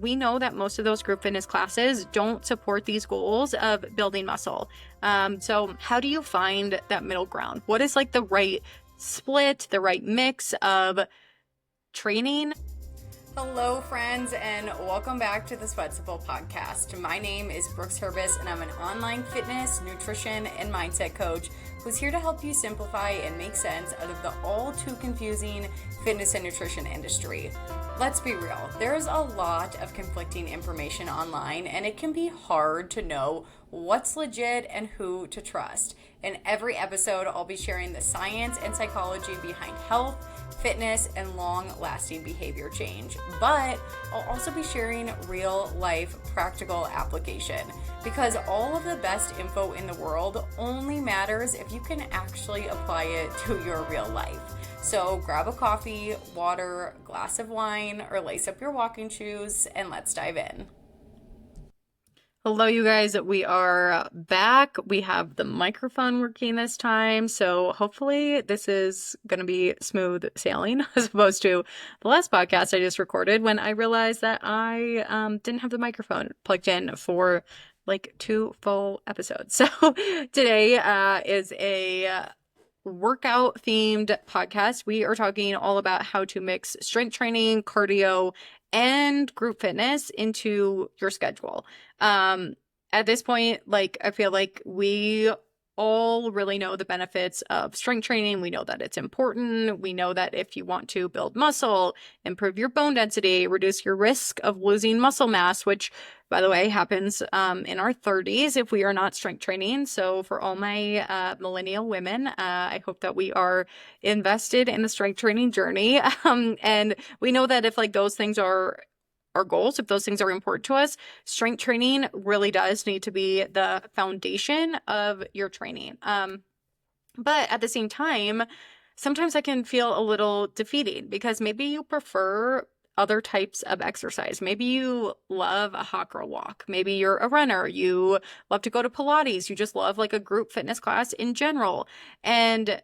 we know that most of those group fitness classes don't support these goals of building muscle. So how do you find that middle ground? What is like the right split, the right mix of training? Hello, friends, and welcome back to the Sweatable podcast. My name is Brooks Herbis, and I'm an online fitness, nutrition, and mindset coach who's here to help you simplify and make sense out of the all too confusing fitness and nutrition industry. Let's be real, there's a lot of conflicting information online, and it can be hard to know what's legit and who to trust. In every episode, I'll be sharing the science and psychology behind health, fitness, and long-lasting behavior change. But I'll also be sharing real-life practical application, because all of the best info in the world only matters if you can actually apply it to your real life. So grab a coffee, water, glass of wine, or lace up your walking shoes, and let's dive in. Hello, you guys. We are back. We have the microphone working this time, so hopefully this is going to be smooth sailing as opposed to the last podcast I just recorded when I realized that I didn't have the microphone plugged in for like 2 full episodes. So today is a workout themed podcast. We are talking all about how to mix strength training, cardio, and group fitness into your schedule. At this point, like, I feel like we all really know the benefits of strength training. We know that it's important. We know that if you want to build muscle, improve your bone density, reduce your risk of losing muscle mass, which, by the way, happens in our 30s if we are not strength training. So for all my millennial women, I hope that we are invested in the strength training journey. And we know that if like those things are our goals, if those things are important to us, strength training really does need to be the foundation of your training. But at the same time, sometimes I can feel a little defeating because maybe you prefer other types of exercise. Maybe you love a hot girl walk. Maybe you're a runner. You love to go to Pilates. You just love like a group fitness class in general. And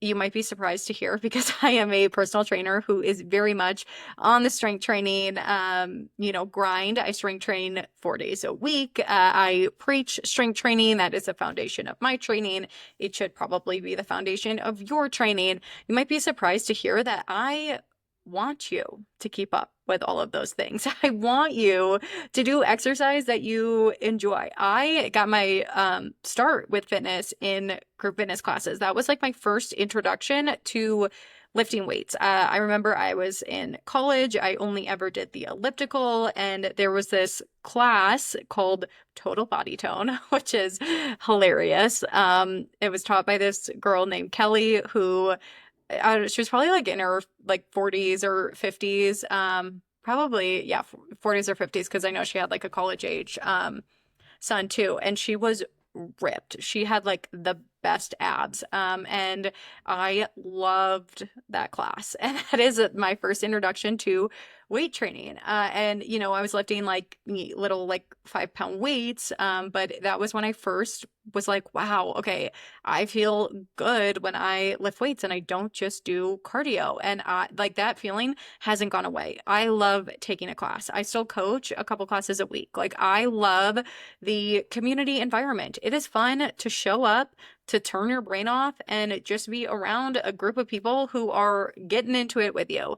you might be surprised to hear because I am a personal trainer who is very much on the strength training, grind. I strength train 4 days a week. I preach strength training. That is the foundation of my training. It should probably be the foundation of your training. You might be surprised to hear that I want you to keep up with all of those things. I want you to do exercise that you enjoy. I got my start with fitness in group fitness classes. That was like my first introduction to lifting weights. I remember I was in college. I only ever did the elliptical, and there was this class called Total Body Tone, which is hilarious. It was taught by this girl named Kelly who she was probably like in her like 40s or 50s, probably, yeah, 40s or 50s, because I know she had like a college age son too, and she was ripped. She had like the best abs, and I loved that class. And that is my first introduction to weight training. And I was lifting like little like 5-pound weights, but that was when I first was like, wow, okay, I feel good when I lift weights and I don't just do cardio. And like that feeling hasn't gone away. I love taking a class. I still coach a couple classes a week. Like I love the community environment. It is fun to show up, to turn your brain off and just be around a group of people who are getting into it with you.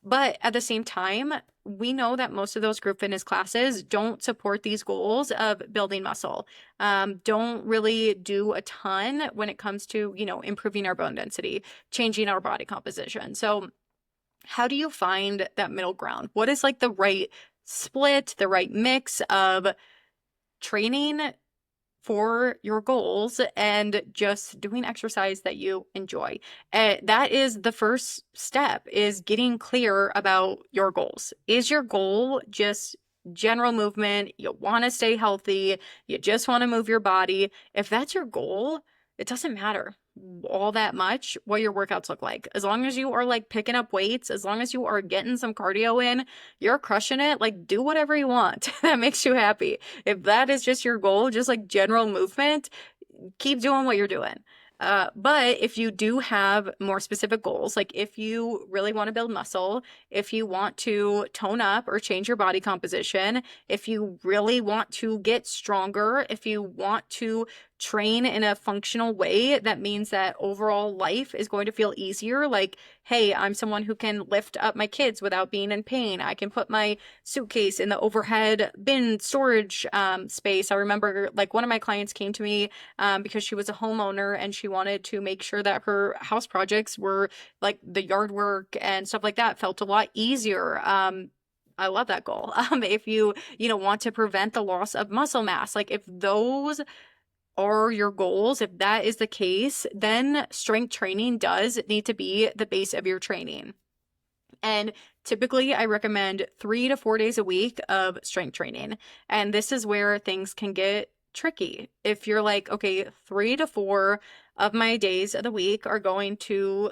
But at the same time, we know that most of those group fitness classes don't support these goals of building muscle, don't really do a ton when it comes to, improving our bone density, changing our body composition. So how do you find that middle ground? What is like the right split, the right mix of training for your goals and just doing exercise that you enjoy? That is the first step, is getting clear about your goals. Is your goal just general movement? You want to stay healthy. You just want to move your body. If that's your goal, it doesn't matter all that much what your workouts look like. As long as you are like picking up weights, as long as you are getting some cardio in, you're crushing it. Like do whatever you want that makes you happy. If that is just your goal, just like general movement, keep doing what you're doing. But if you do have more specific goals, like if you really want to build muscle, if you want to tone up or change your body composition, if you really want to get stronger, if you want to train in a functional way, that means that overall life is going to feel easier. Like, hey, I'm someone who can lift up my kids without being in pain. I can put my suitcase in the overhead bin storage space. I remember like one of my clients came to me because she was a homeowner and she wanted to make sure that her house projects were like the yard work and stuff like that felt a lot easier. I love that goal. If you want to prevent the loss of muscle mass, like if those are your goals, if that is the case, then strength training does need to be the base of your training. And typically, I recommend 3 to 4 days a week of strength training. And this is where things can get tricky. If you're like, okay, 3 to 4 of my days of the week are going to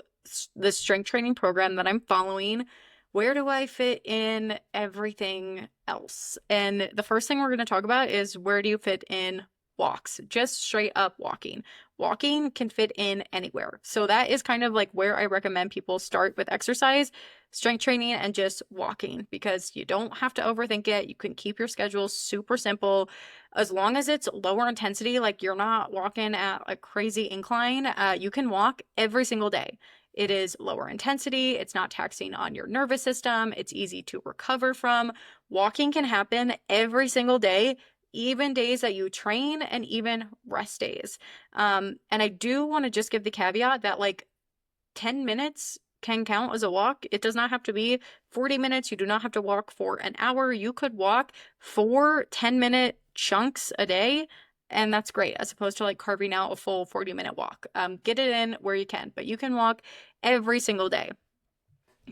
the strength training program that I'm following, where do I fit in everything else? And the first thing we're going to talk about is where do you fit in walks, just straight up walking. Walking can fit in anywhere. So that is kind of like where I recommend people start with exercise, strength training, and just walking because you don't have to overthink it. You can keep your schedule super simple as long as it's lower intensity, like you're not walking at a crazy incline. You can walk every single day. It is lower intensity. It's not taxing on your nervous system. It's easy to recover from. Walking can happen every single day, even days that you train and even rest days. And I do want to just give the caveat that like 10 minutes can count as a walk. It does not have to be 40 minutes. You do not have to walk for an hour. You could walk 4 10-minute chunks a day. And that's great, as opposed to like carving out a full 40-minute walk. Get it in where you can, but you can walk every single day.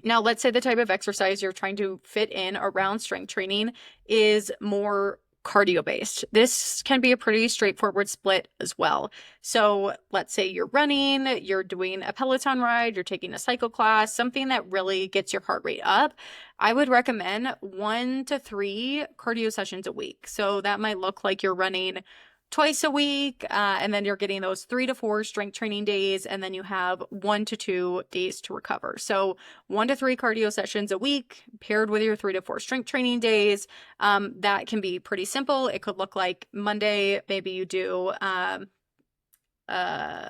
Now, let's say the type of exercise you're trying to fit in around strength training is more cardio based. This can be a pretty straightforward split as well. So let's say you're running, you're doing a Peloton ride, you're taking a cycle class, something that really gets your heart rate up. I would recommend 1 to 3 cardio sessions a week. So that might look like you're running twice a week, and then you're getting those 3 to 4 strength training days, and then you have 1 to 2 days to recover. So 1 to 3 cardio sessions a week paired with your 3 to 4 strength training days. That can be pretty simple. It could look like Monday, maybe you do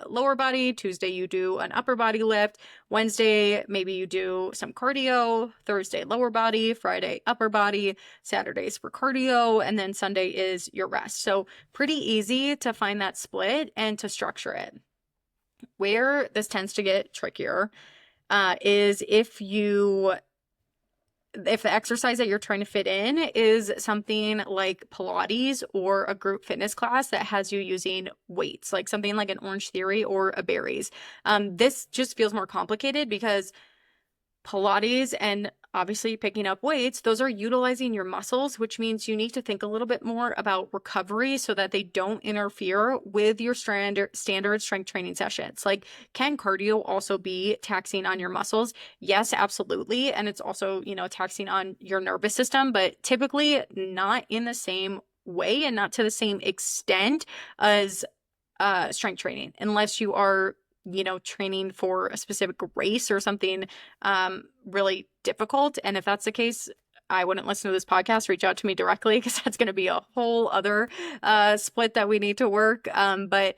lower body. Tuesday, you do an upper body lift. Wednesday, maybe you do some cardio. Thursday, lower body. Friday, upper body. Saturdays for cardio. And then Sunday is your rest. So pretty easy to find that split and to structure it. Where this tends to get trickier is if the exercise that you're trying to fit in is something like Pilates or a group fitness class that has you using weights, like something like an Orange Theory or a Barry's. This just feels more complicated because Pilates and obviously picking up weights, those are utilizing your muscles, which means you need to think a little bit more about recovery so that they don't interfere with your standard strength training sessions. Like, can cardio also be taxing on your muscles? Yes, absolutely. And it's also, taxing on your nervous system, but typically not in the same way and not to the same extent as strength training, unless you are training for a specific race or something really difficult. And if that's the case, I wouldn't listen to this podcast. Reach out to me directly because that's going to be a whole other split that we need to work. But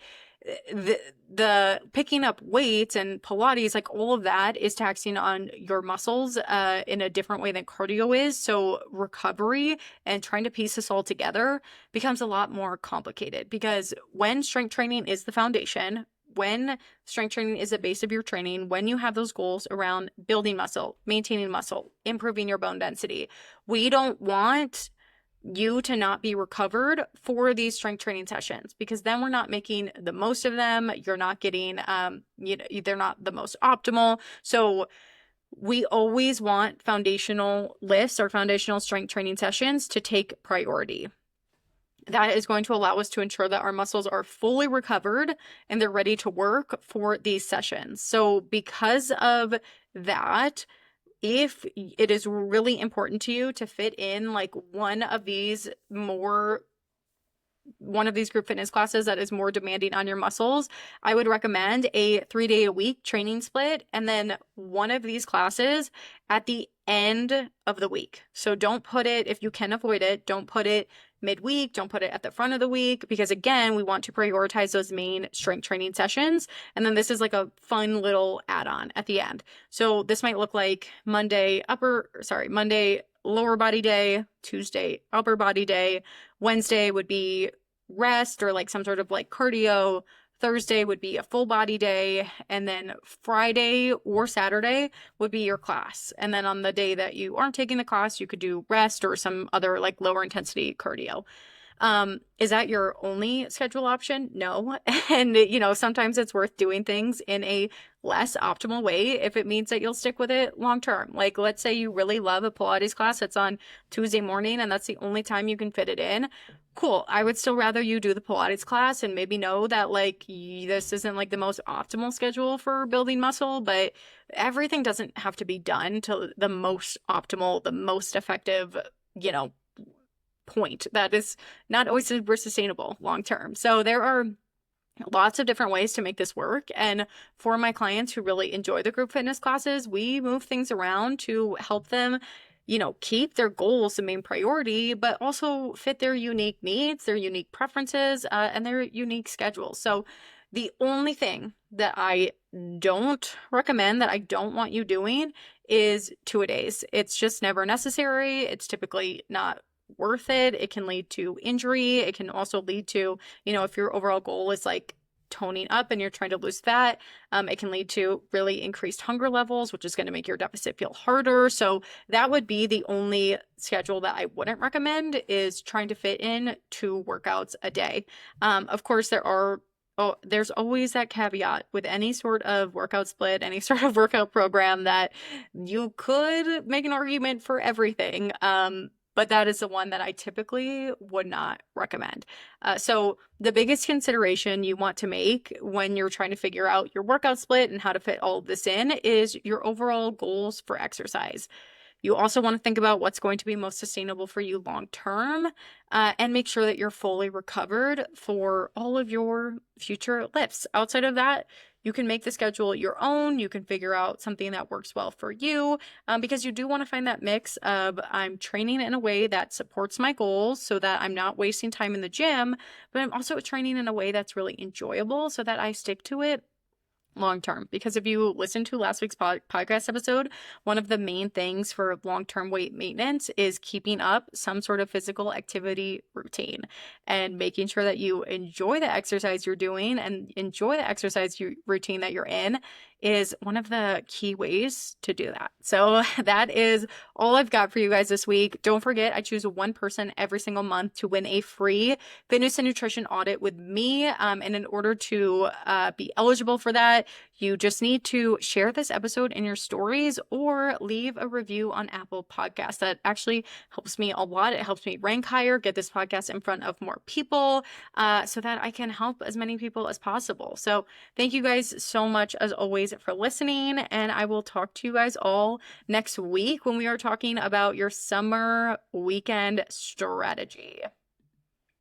the picking up weights and Pilates, like all of that is taxing on your muscles in a different way than cardio is. So recovery and trying to piece this all together becomes a lot more complicated because when strength training is the foundation, when strength training is the base of your training, when you have those goals around building muscle, maintaining muscle, improving your bone density, we don't want you to not be recovered for these strength training sessions because then we're not making the most of them. You're not getting, they're not the most optimal. So we always want foundational lifts or foundational strength training sessions to take priority. That is going to allow us to ensure that our muscles are fully recovered and they're ready to work for these sessions. So because of that, if it is really important to you to fit in like one of these more one of these group fitness classes that is more demanding on your muscles, I would recommend a 3 day a week training split and then one of these classes at the end of the week. So don't put it, if you can avoid it, don't put it midweek, don't put it at the front of the week, because again, we want to prioritize those main strength training sessions. And then this is like a fun little add-on at the end. So this might look like Monday lower body day, Tuesday upper body day, Wednesday would be rest or like some sort of like cardio. Thursday would be a full body day, and then Friday or Saturday would be your class. And then on the day that you aren't taking the class, you could do rest or some other like lower intensity cardio. Is that your only schedule option? No. And, sometimes it's worth doing things in a less optimal way if it means that you'll stick with it long term. Like, let's say you really love a Pilates class that's on Tuesday morning and that's the only time you can fit it in. Cool. I would still rather you do the Pilates class and maybe know that like this isn't like the most optimal schedule for building muscle, but everything doesn't have to be done to the most optimal, the most effective, you know, point. That is not always super sustainable long term. So there are lots of different ways to make this work. And for my clients who really enjoy the group fitness classes, we move things around to help them, keep their goals the main priority, but also fit their unique needs, their unique preferences, and their unique schedules. So the only thing that I don't recommend, that I don't want you doing, is 2-a-days. It's just never necessary. It's typically not worth it. It can lead to injury. It can also lead to, if your overall goal is like toning up and you're trying to lose fat, it can lead to really increased hunger levels, which is going to make your deficit feel harder. So that would be the only schedule that I wouldn't recommend, is trying to fit in 2 workouts a day. Of course, there's always that caveat with any sort of workout split, any sort of workout program, that you could make an argument for everything. But that is the one that I typically would not recommend. So the biggest consideration you want to make when you're trying to figure out your workout split and how to fit all of this in is your overall goals for exercise. You also want to think about what's going to be most sustainable for you long term, and make sure that you're fully recovered for all of your future lifts. Outside of that, you can make the schedule your own. You can figure out something that works well for you, because you do want to find that mix of, I'm training in a way that supports my goals so that I'm not wasting time in the gym, but I'm also training in a way that's really enjoyable so that I stick to it long term. Because if you listen to last week's podcast episode, one of the main things for long-term weight maintenance is keeping up some sort of physical activity routine and making sure that you enjoy the exercise you're doing and enjoy the exercise routine that you're in is one of the key ways to do that. So that is all I've got for you guys this week. Don't forget, I choose one person every single month to win a free fitness and nutrition audit with me. And in order to be eligible for that, you just need to share this episode in your stories or leave a review on Apple Podcasts. That actually helps me a lot. It helps me rank higher, get this podcast in front of more people, so that I can help as many people as possible. So thank you guys so much, as always, for listening. And I will talk to you guys all next week when we are talking about your summer weekend strategy.